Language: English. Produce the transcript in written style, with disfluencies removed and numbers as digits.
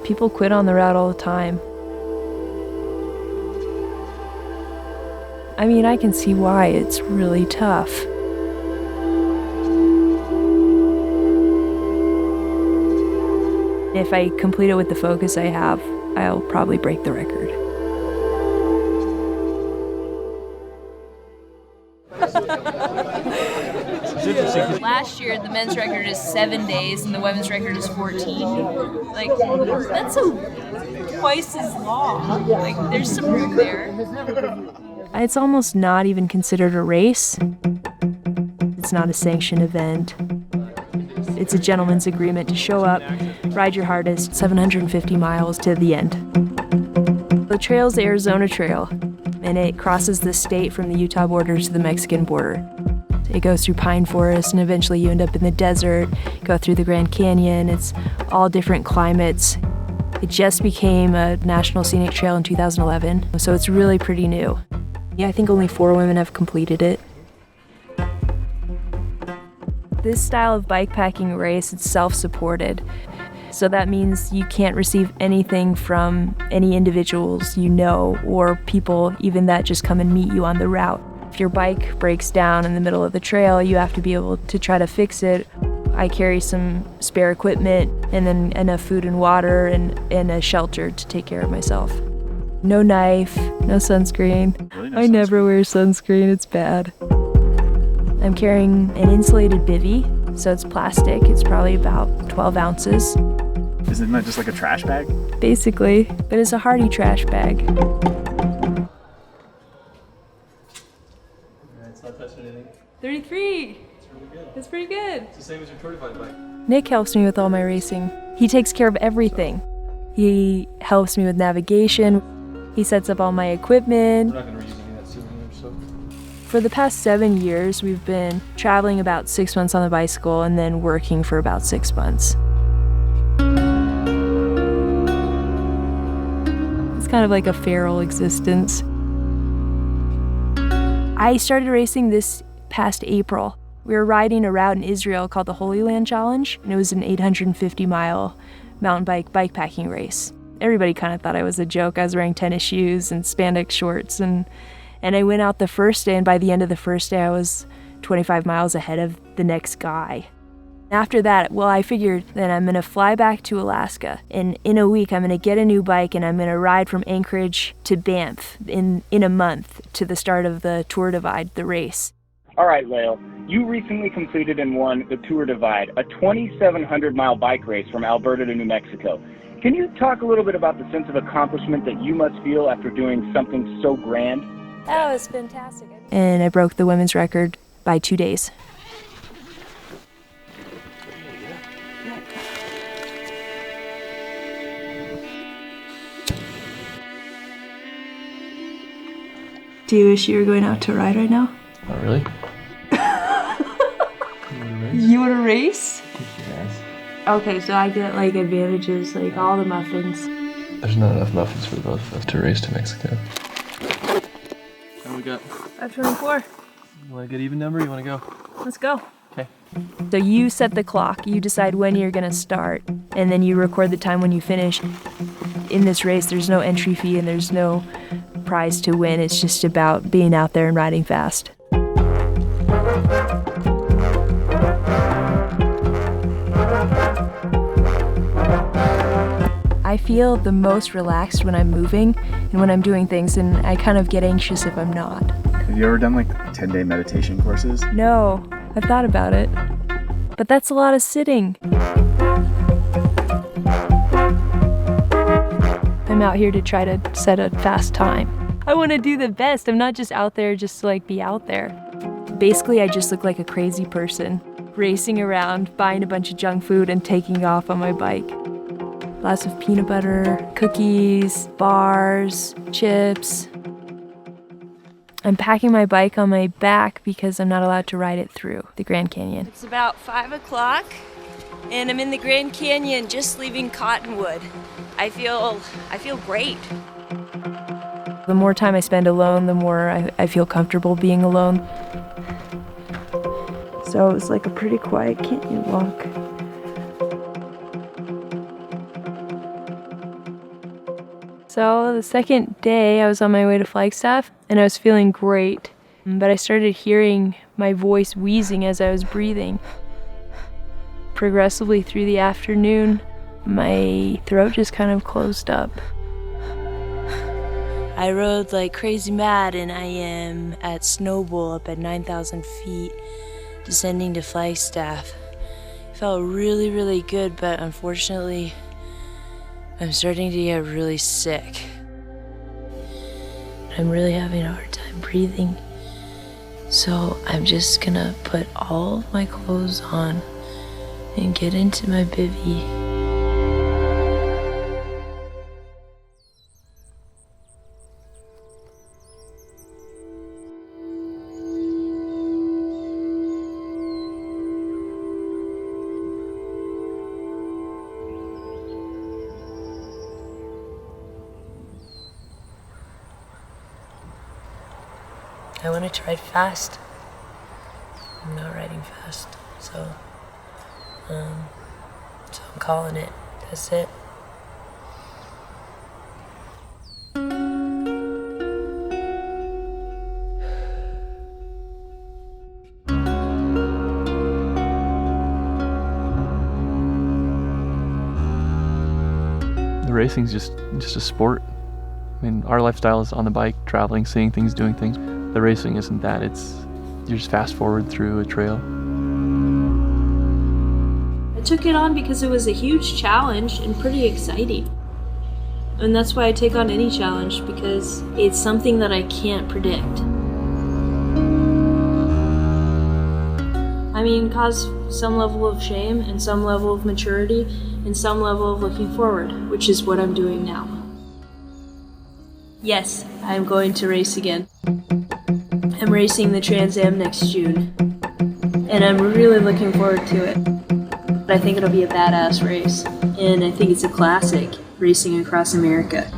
People quit on the route all the time. I mean, I can see why. It's really tough. If I complete it with the focus I have, I'll probably break the record. Last year, the men's record is 7 days and the women's record is 14. Like, that's twice as long. Like, there's some room there. It's almost not even considered a race. It's not a sanctioned event. It's a gentleman's agreement to show up, ride your hardest, 750 miles to the end. The trail's the Arizona Trail, and it crosses the state from the Utah border to the Mexican border. It goes through pine forest, and eventually you end up in the desert, go through the Grand Canyon. It's all different climates. It just became a National Scenic Trail in 2011, so it's really pretty new. Yeah, I think only 4 women have completed it. This style of bikepacking race is self-supported. So that means you can't receive anything from any individuals you know or people even that just come and meet you on the route. If your bike breaks down in the middle of the trail, you have to be able to try to fix it. I carry some spare equipment and then enough food and water and a shelter to take care of myself. No knife, no sunscreen. Really? No I never wear sunscreen, it's bad. I'm carrying an insulated bivvy, so it's plastic. It's probably about 12 ounces. Isn't that just like a trash bag? Basically, but it's a hardy trash bag. It's not touching anything. 33. That's really good. That's pretty good. It's the same as your Tour Divide bike. Nick helps me with all my racing. He takes care of everything. He helps me with navigation. He sets up all my equipment. We're not going to reuse any of that souvenir stuff. For the past 7 years, we've been traveling about 6 months on the bicycle and then working for about 6 months. It's kind of like a feral existence. I started racing this past April. We were riding a route in Israel called the Holy Land Challenge, and it was an 850-mile mountain bike bikepacking race. Everybody kind of thought I was a joke. I was wearing tennis shoes and spandex shorts, and I went out the first day, and by the end of the first day, I was 25 miles ahead of the next guy. After that, well, I figured that I'm gonna fly back to Alaska, and in a week, I'm gonna get a new bike, and I'm gonna ride from Anchorage to Banff in a month to the start of the Tour Divide, the race. All right, Lael, you recently completed and won the Tour Divide, a 2,700-mile bike race from Alberta to New Mexico. Can you talk a little bit about the sense of accomplishment that you must feel after doing something so grand? Oh, it was fantastic. And I broke the women's record by 2 days. Do you wish you were going out to ride right now? Not really. You want to race? Yes. Okay, so I get like advantages, like all the muffins. There's not enough muffins for the both of us to race to Mexico. How we got? 524. You want a good even number? You want to go? Let's go. Okay. So you set the clock, you decide when you're gonna start, and then you record the time when you finish. In this race, there's no entry fee and there's no prize to win. It's just about being out there and riding fast. I feel the most relaxed when I'm moving and when I'm doing things, and I kind of get anxious if I'm not. Have you ever done like 10-day meditation courses? No, I've thought about it, but that's a lot of sitting. I'm out here to try to set a fast time. I want to do the best. I'm not just out there just to like be out there. Basically, I just look like a crazy person, racing around, buying a bunch of junk food and taking off on my bike. Lots of peanut butter, cookies, bars, chips. I'm packing my bike on my back because I'm not allowed to ride it through the Grand Canyon. It's about 5 o'clock and I'm in the Grand Canyon just leaving Cottonwood. I feel great. The more time I spend alone, the more I feel comfortable being alone. So it was like a pretty quiet canyon walk. So the second day I was on my way to Flagstaff and I was feeling great, but I started hearing my voice wheezing as I was breathing. Progressively through the afternoon, my throat just kind of closed up. I rode like crazy mad, and I am at Snowball up at 9,000 feet, descending to Flagstaff. Felt really, really good, but unfortunately, I'm starting to get really sick. I'm really having a hard time breathing. So I'm just gonna put all of my clothes on and get into my bivvy. I wanted to ride fast. I'm not riding fast, so I'm calling it. That's it. The racing's just a sport. I mean, our lifestyle is on the bike, traveling, seeing things, doing things. The racing isn't that. You just fast forward through a trail. I took it on because it was a huge challenge and pretty exciting. And that's why I take on any challenge, because it's something that I can't predict. I mean, cause some level of shame and some level of maturity and some level of looking forward, which is what I'm doing now. Yes, I'm going to race again. I'm racing the Trans Am next June, and I'm really looking forward to it. I think it'll be a badass race, and I think it's a classic, racing across America.